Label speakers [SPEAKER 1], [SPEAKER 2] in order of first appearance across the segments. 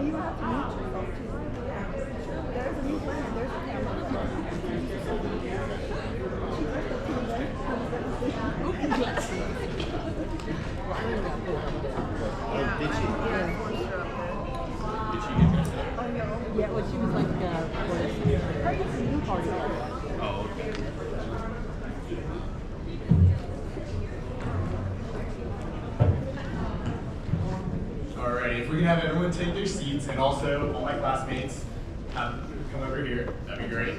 [SPEAKER 1] you have to mute yourself too. There's a new plan. There's a camera.
[SPEAKER 2] Oh, did she?
[SPEAKER 1] Yeah.
[SPEAKER 2] Did she get dressed up?
[SPEAKER 1] Yeah, well, she was like, her new party.
[SPEAKER 2] Oh, okay. Alright, if we can have everyone take their seats, and also all my classmates come over here, that'd be great.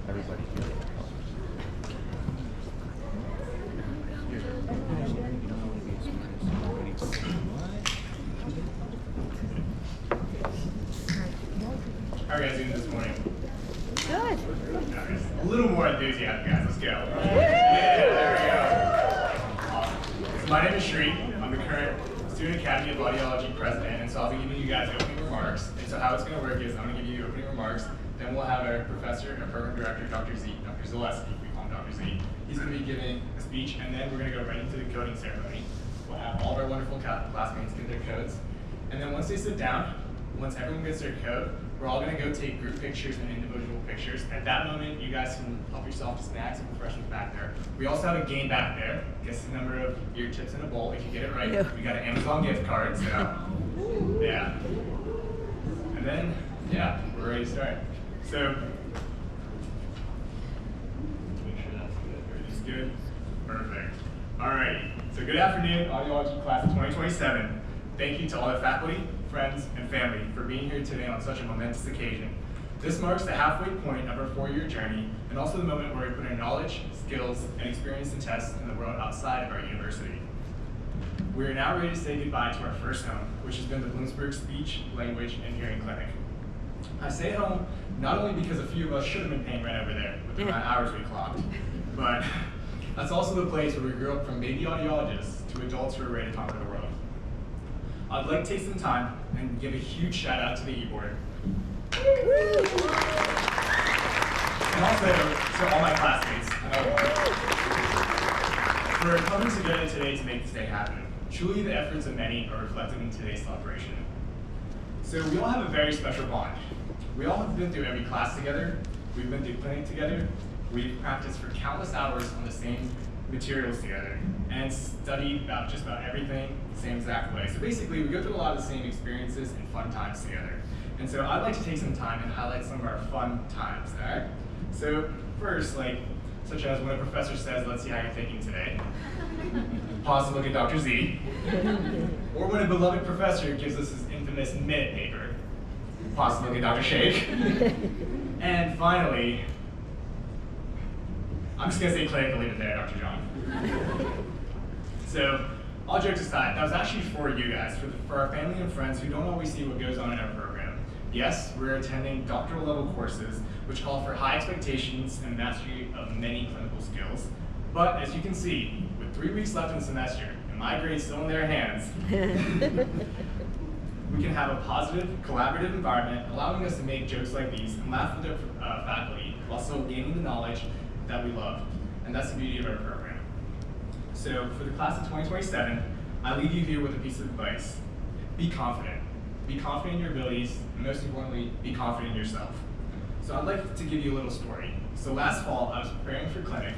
[SPEAKER 2] Everybody. How are you guys doing this morning?
[SPEAKER 1] Good.
[SPEAKER 2] A little more enthusiasm, guys. Let's go. Yeah, there we go. Awesome. So my name is Shri. I'm the current Student Academy of Audiology president, and so I'll be giving you guys opening remarks. And so how it's going to work is I'm going to give you opening remarks, then we'll have our professor and program director, Dr. Zaleski, we call him Dr. Z. He's going to be giving a speech, and then we're going to go right into the coding ceremony. We'll have all of our wonderful classmates get their codes, and then once they sit down, once everyone gets their code, we're all going to go take group pictures and individual pictures. At that moment, you guys can help yourself to snacks and refreshments back there. We also have a game back there. Guess the number of ear tips in a bowl. If you get it right,
[SPEAKER 1] Yeah.
[SPEAKER 2] we got an Amazon gift card. So, yeah. And then, yeah, we're ready to start. So, make sure that's good. Everything's good. Perfect. All right. So, good afternoon, Audiology class of 2027. Thank you to all the faculty, friends, and family for being here today on such a momentous occasion. This marks the halfway point of our 4-year journey, and also the moment where we put our knowledge, skills, and experience to test in the world outside of our university. We are now ready to say goodbye to our first home, which has been the Bloomsburg Speech, Language, and Hearing Clinic. I say home not only because a few of us should have been paying rent over there with the amount of hours we clocked, but that's also the place where we grew up from baby audiologists to adults who are ready to conquer the world. I'd like to take some time and give a huge shout out to the e-board. And also to all my classmates for coming together today to make this day happen. Truly the efforts of many are reflected in today's celebration. So we all have a very special bond. We all have been through every class together, we've been through clinic together, we've practiced for countless hours on the same materials together, and studied about just about everything the same exact way. So basically, we go through a lot of the same experiences and fun times together. And so I'd like to take some time and highlight some of our fun times, all right? So first, such as when a professor says, let's see how you're thinking today. Pause to look at Dr. Z. Or when a beloved professor gives us his infamous minute paper. Pause to look at Dr. Shake. And finally, I'm just gonna say clinic and leave it there, Dr. John. So, all jokes aside, that was actually for you guys, for our family and friends who don't always see what goes on in our program. Yes, we're attending doctoral level courses, which call for high expectations and mastery of many clinical skills. But as you can see, with 3 weeks left in the semester, and my grades still in their hands, we can have a positive, collaborative environment, allowing us to make jokes like these and laugh with our faculty, while still gaining the knowledge that we love. And that's the beauty of our program. So for the class of 2027, I leave you here with a piece of advice. Be confident. Be confident in your abilities, and most importantly, be confident in yourself. So I'd like to give you a little story. So last fall, I was preparing for clinic,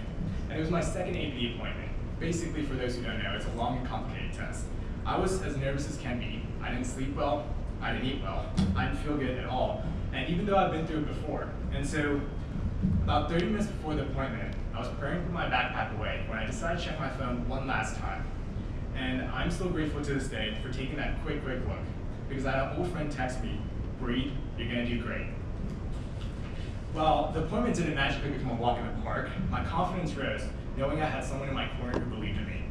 [SPEAKER 2] and it was my second APD appointment. Basically, for those who don't know, it's a long and complicated test. I was as nervous as can be. I didn't sleep well, I didn't eat well, I didn't feel good at all. And even though I've been through it before. And so about 30 minutes before the appointment, I was preparing to put my backpack away when I decided to check my phone one last time. And I'm still grateful to this day for taking that quick look, because I had an old friend text me, "Breathe, you're gonna do great." Well, the appointment didn't magically become a walk in the park. My confidence rose, knowing I had someone in my corner who believed in me.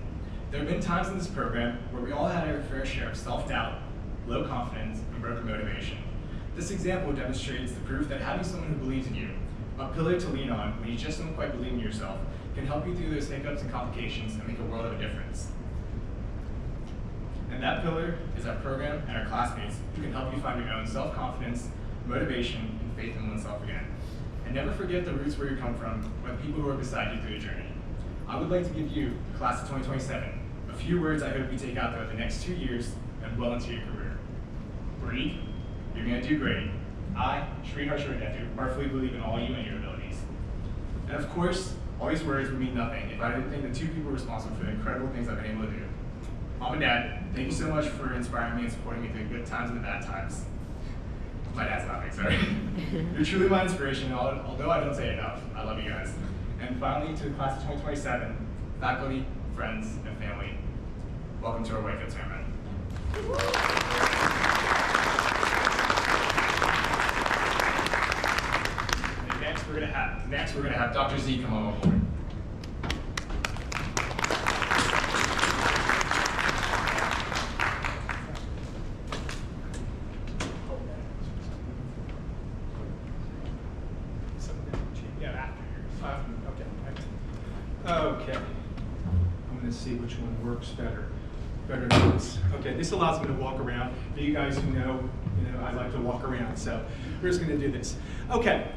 [SPEAKER 2] There have been times in this program where we all had our fair share of self-doubt, low confidence, and broken motivation. This example demonstrates the proof that having someone who believes in you, a pillar to lean on when you just don't quite believe in yourself, can help you through those hiccups and complications and make a world of a difference. And that pillar is our program and our classmates who can help you find your own self-confidence, motivation, and faith in oneself again. And never forget the roots where you come from or the people who are beside you through the journey. I would like to give you, the class of 2027, a A few words I hope you take out throughout the next 2 years and well into your career. Breathe. You're going to do great. I, Shri Harsharadethu, heartfully believe in all you and your abilities. And of course, all these words would mean nothing if I didn't thank the two people responsible for the incredible things I've been able to do. Mom and Dad, thank you so much for inspiring me and supporting me through the good times and the bad times. My dad's laughing, sorry. You're truly my inspiration, although I don't say it enough. I love you guys. And finally, to the class of 2027, faculty, friends, and family, welcome to our Whitefield ceremony. And next we're gonna have Dr. Z come on board.
[SPEAKER 3] Okay. I'm going to see which one works better than this. Okay, this allows me to walk around. For you guys who know, I like to walk around, so we're just going to do this. Okay,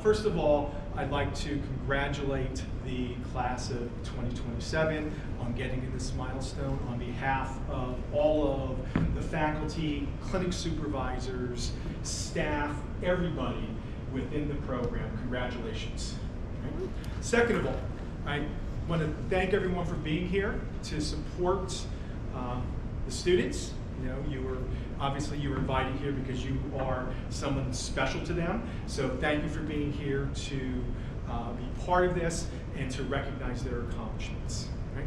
[SPEAKER 3] first of all, I'd like to congratulate the class of 2027 on getting to this milestone on behalf of all of the faculty, clinic supervisors, staff, everybody within the program. Congratulations. Okay. Second of all, I want to thank everyone for being here to support the students. You were obviously invited here because you are someone special to them. So thank you for being here to be part of this and to recognize their accomplishments. Right?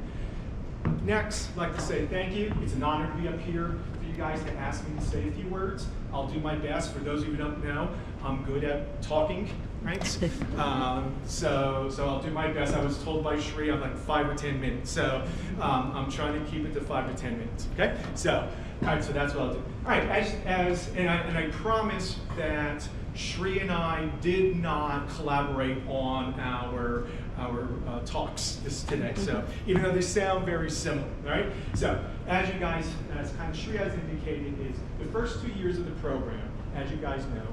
[SPEAKER 3] Next, I'd like to say thank you. It's an honor to be up here for you guys to ask me to say a few words. I'll do my best. For those of you who don't know, I'm good at talking. Right? So I'll do my best. I was told by Shri I'm like 5 or 10 minutes. So I'm trying to keep it to 5 to 10 minutes. Okay? So, all right, so that's what I'll do. All right, and I promise that Shri and I did not collaborate on our talks today. So even though they sound very similar, right? So as you guys, as kind of Shri has indicated, is the first 2 years of the program, as you guys know,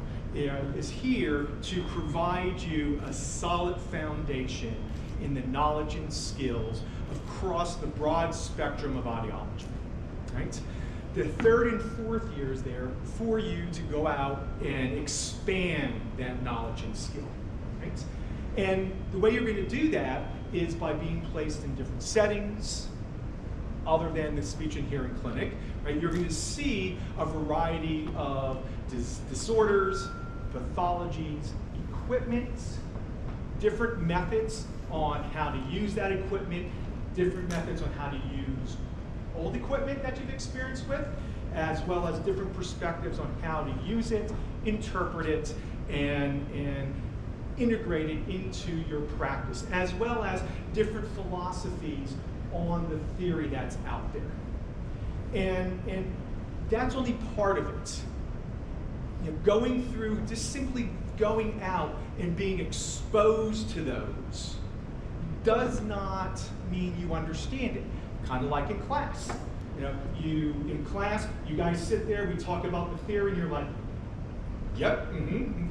[SPEAKER 3] is here to provide you a solid foundation in the knowledge and skills across the broad spectrum of audiology, right? The third and fourth year is there for you to go out and expand that knowledge and skill, right? And the way you're going to do that is by being placed in different settings other than the speech and hearing clinic, right? You're going to see a variety of disorders, pathologies, equipment, different methods on how to use that equipment, different methods on how to use old equipment that you've experienced with, as well as different perspectives on how to use it, interpret it, and integrate it into your practice, as well as different philosophies on the theory that's out there. And that's only part of it. Going through, just simply going out and being exposed to those does not mean you understand it. Kind of like in class. In class, you guys sit there, we talk about the theory, and you're like, yep, mm-hmm.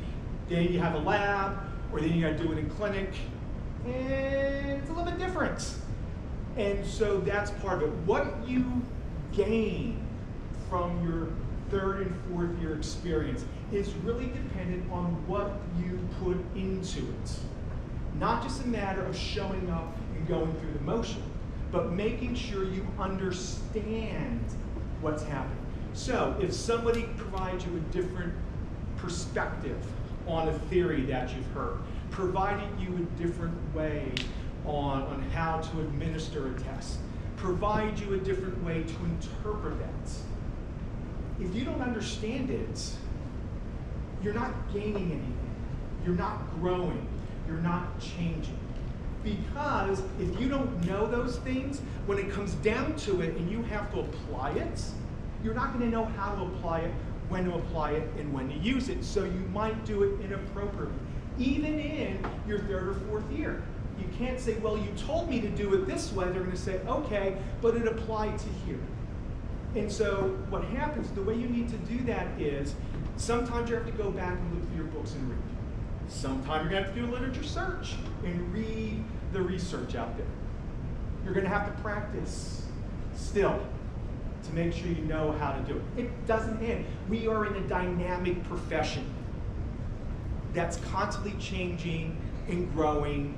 [SPEAKER 3] Then you have a lab, or then you gotta do it in clinic, and it's a little bit different. And so that's part of it. What you gain from your third and fourth year experience is really dependent on what you put into it. Not just a matter of showing up and going through the motion, but making sure you understand what's happening. So if somebody provides you a different perspective on a theory that you've heard, providing you a different way on how to administer a test, provide you a different way to interpret that. If you don't understand it, you're not gaining anything. You're not growing. You're not changing. Because if you don't know those things, when it comes down to it and you have to apply it, you're not going to know how to apply it, when to apply it, and when to use it. So you might do it inappropriately, even in your third or fourth year. You can't say, well, you told me to do it this way. They're going to say, okay, but it applied to here. And so what happens, the way you need to do that is, sometimes you have to go back and look through your books and read. Sometimes you're going to have to do a literature search and read the research out there. You're going to have to practice. still, to make sure you know how to do it. It doesn't end. We are in a dynamic profession that's constantly changing and growing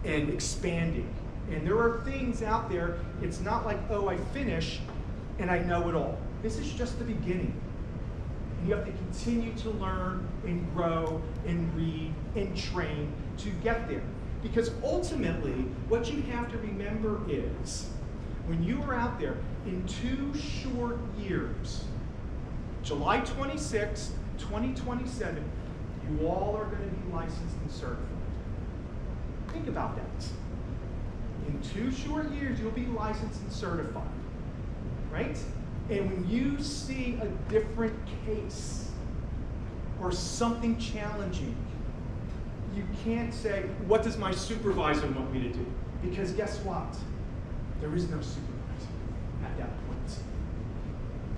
[SPEAKER 3] and expanding. And there are things out there, it's not like, oh, I finish and I know it all. This is just the beginning. And you have to continue to learn and grow and read and train to get there. Because ultimately, what you have to remember is, when you are out there in 2 short years, July 26, 2027, you all are going to be licensed and certified. Think about that. In 2 short years, you'll be licensed and certified, right? And when you see a different case or something challenging, you can't say, what does my supervisor want me to do? Because guess what? There is no supervisor at that point.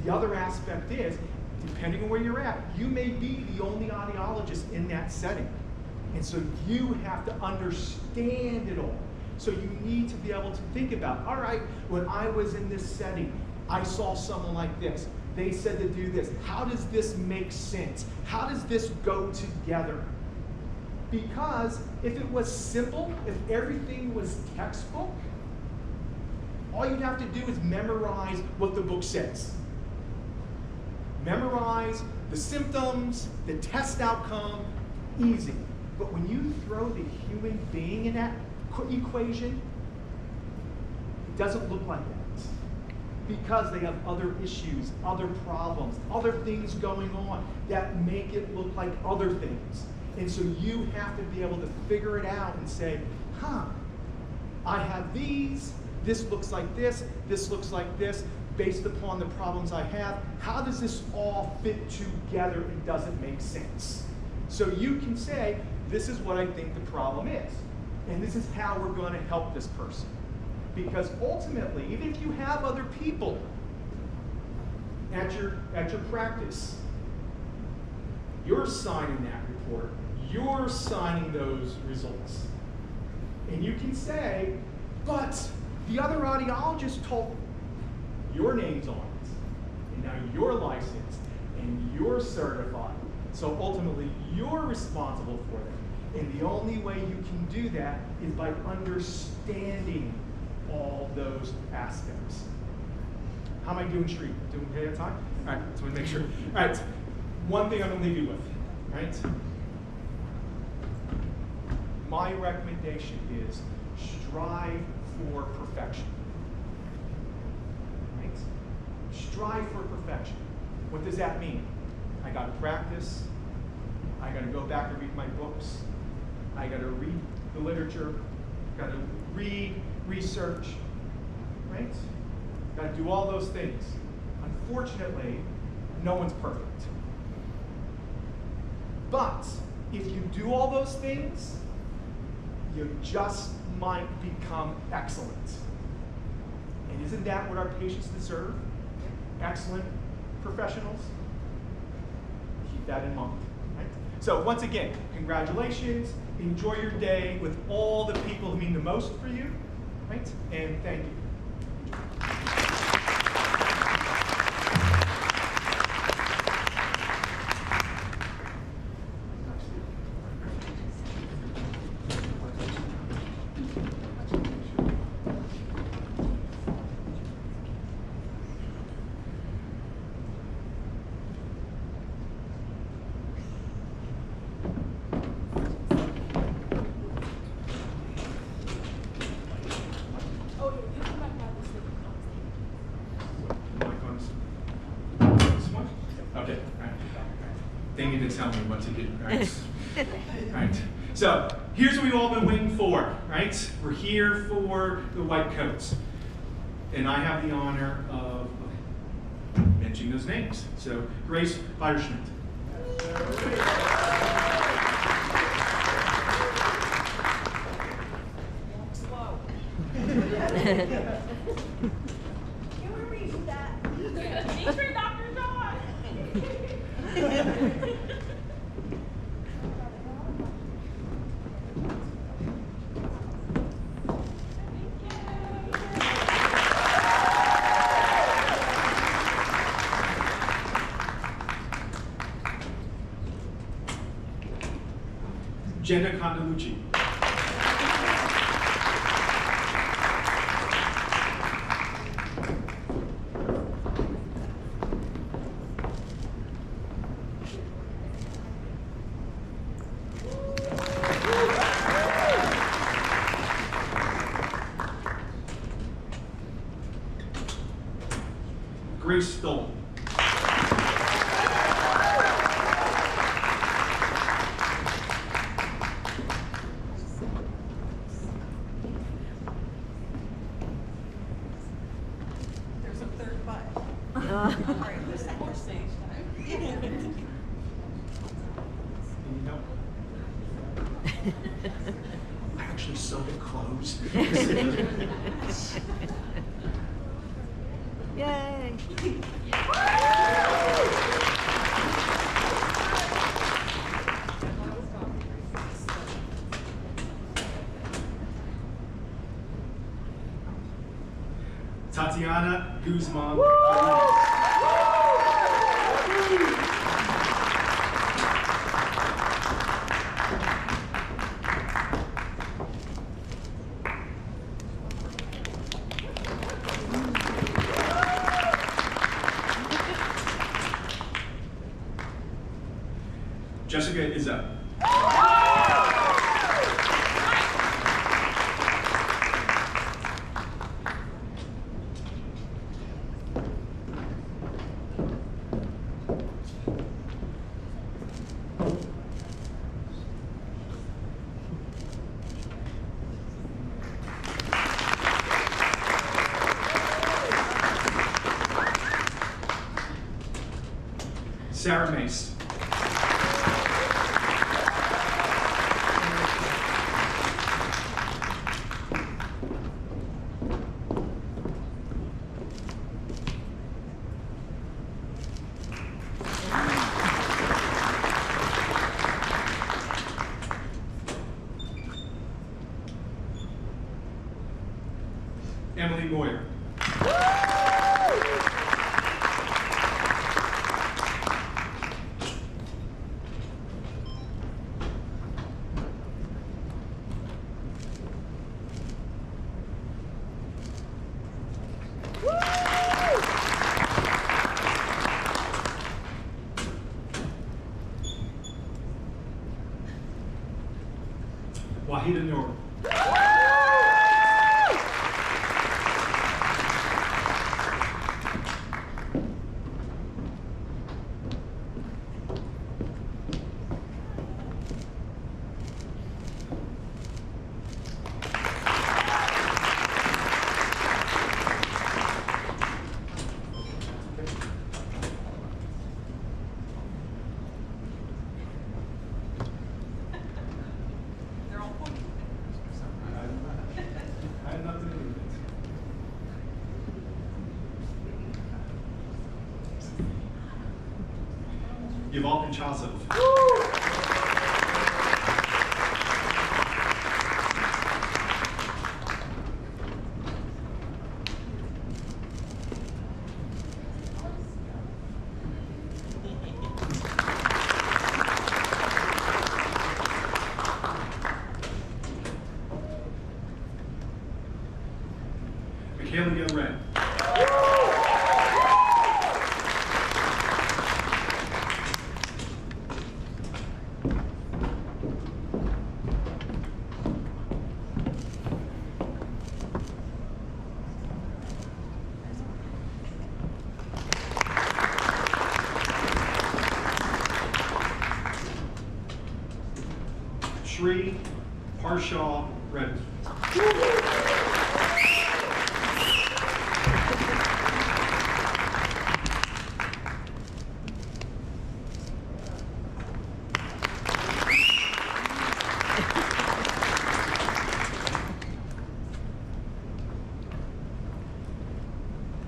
[SPEAKER 3] The other aspect is, depending on where you're at, you may be the only audiologist in that setting. And so you have to understand it all. So you need to be able to think about, all right, when I was in this setting, I saw someone like this. They said to do this. How does this make sense? How does this go together? Because if it was simple, if everything was textbook, all you'd have to do is memorize what the book says. Memorize the symptoms, the test outcome, easy. But when you throw the human being in that equation, it doesn't look like that. Because they have other issues, other problems, other things going on that make it look like other things. And so you have to be able to figure it out and say, I have these, this looks like this looks like this, based upon the problems I have. How does this all fit together and does it make sense? So you can say, this is what I think the problem is. And this is how we're going to help this person. Because ultimately, even if you have other people at your practice, you're signing that report, you're signing those results. And you can say, but the other audiologist told your name's on it, and now you're licensed, and you're certified. So ultimately, you're responsible for that. And the only way you can do that is by understanding all those aspects. How am I doing, Sri? Doing okay at time? All right, just want to make sure. All right, one thing I'm going to leave you with, right? My recommendation is strive for perfection. Right? Strive for perfection. What does that mean? I got to practice. I got to go back and read my books. I got to read the literature. Got to read, research. Right? Got to do all those things. Unfortunately, no one's perfect. But if you do all those things, you just might become excellent. And isn't that what our patients deserve? Excellent professionals? Keep that in mind. Right? So once again, congratulations. Enjoy your day with all the people who mean the most for you. Right? And thank you. They need to tell me what to do, right? Right. So here's what we've all been waiting for, right? We're here for the white coats. And I have the honor of mentioning those names. So Grace Beierschmidt.
[SPEAKER 1] Slow. Can we read that? These for Dr. John.
[SPEAKER 3] Jenna Condalucci. Grace Stoll.
[SPEAKER 4] There's a third butt. All right, there's more stage time.
[SPEAKER 3] Need help? I actually sewed it closed.
[SPEAKER 1] Yay!
[SPEAKER 3] Tatiana Guzman. Jessica Izzo. Sarah Mace. Emily Moyer. Wahida Noor.
[SPEAKER 4] They're all pointing fingers for some reason.
[SPEAKER 3] I had nothing to do with it. Yuval Konchazov. Michaela Red. Shri Parshaw Redden.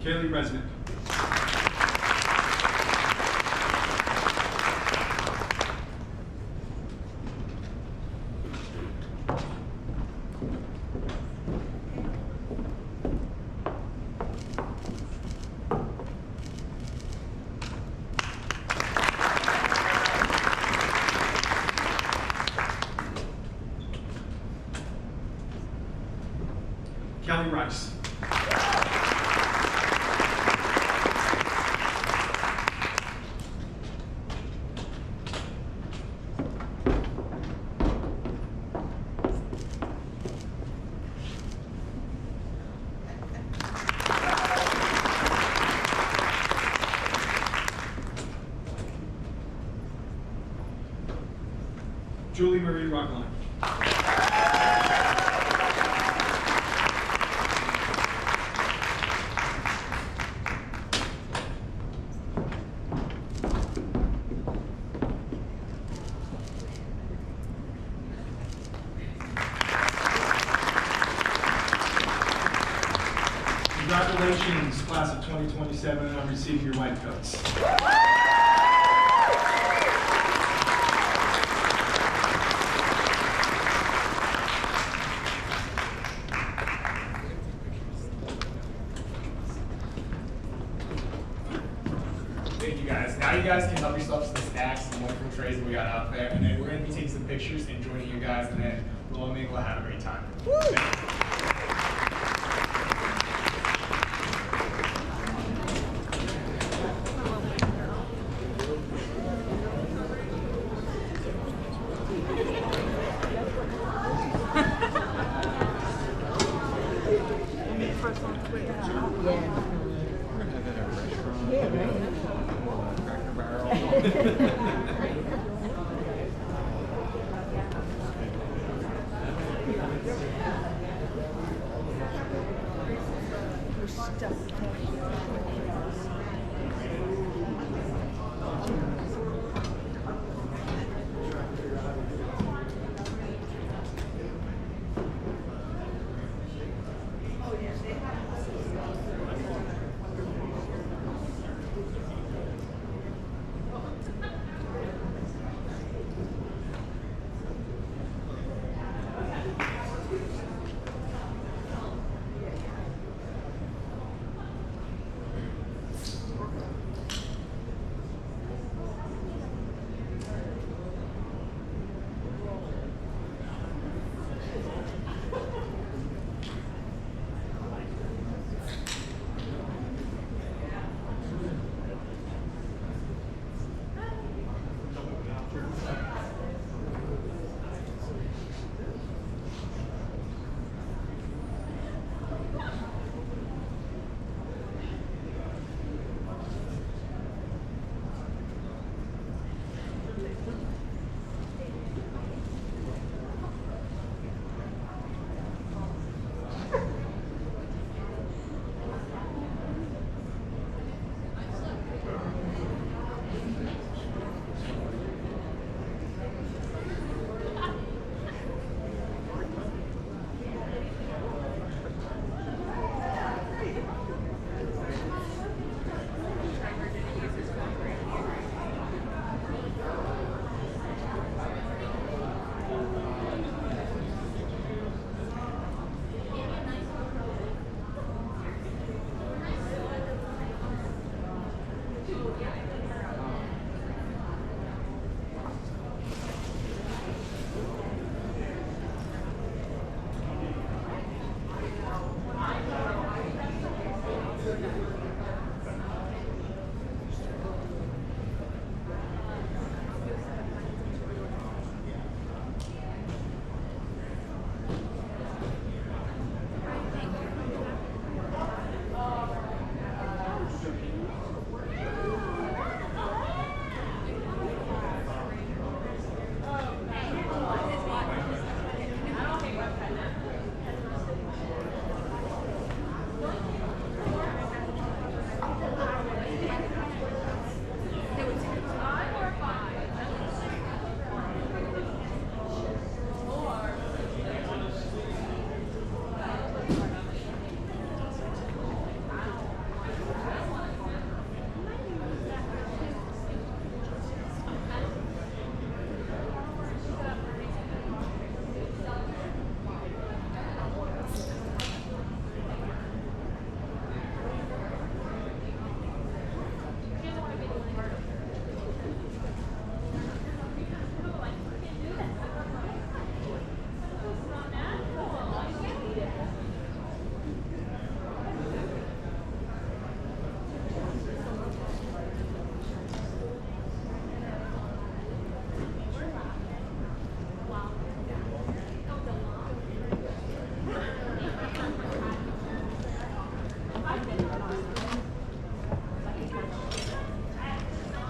[SPEAKER 3] Kaylee Resnick. Kelly Rice. Julie Marie Rockline. Congratulations, class of 2027, on receiving your white coats.
[SPEAKER 2] Thank you guys. Now you guys can help yourselves to the snacks and wonderful trays that we got out there, and then we're going to be taking some pictures and joining you guys, and then we'll all mingle and have a great time. Thank you.
[SPEAKER 1] First on Twitter.
[SPEAKER 5] We're gonna have that at a restaurant. Yeah, Cracker Barrel.
[SPEAKER 1] We're stuck.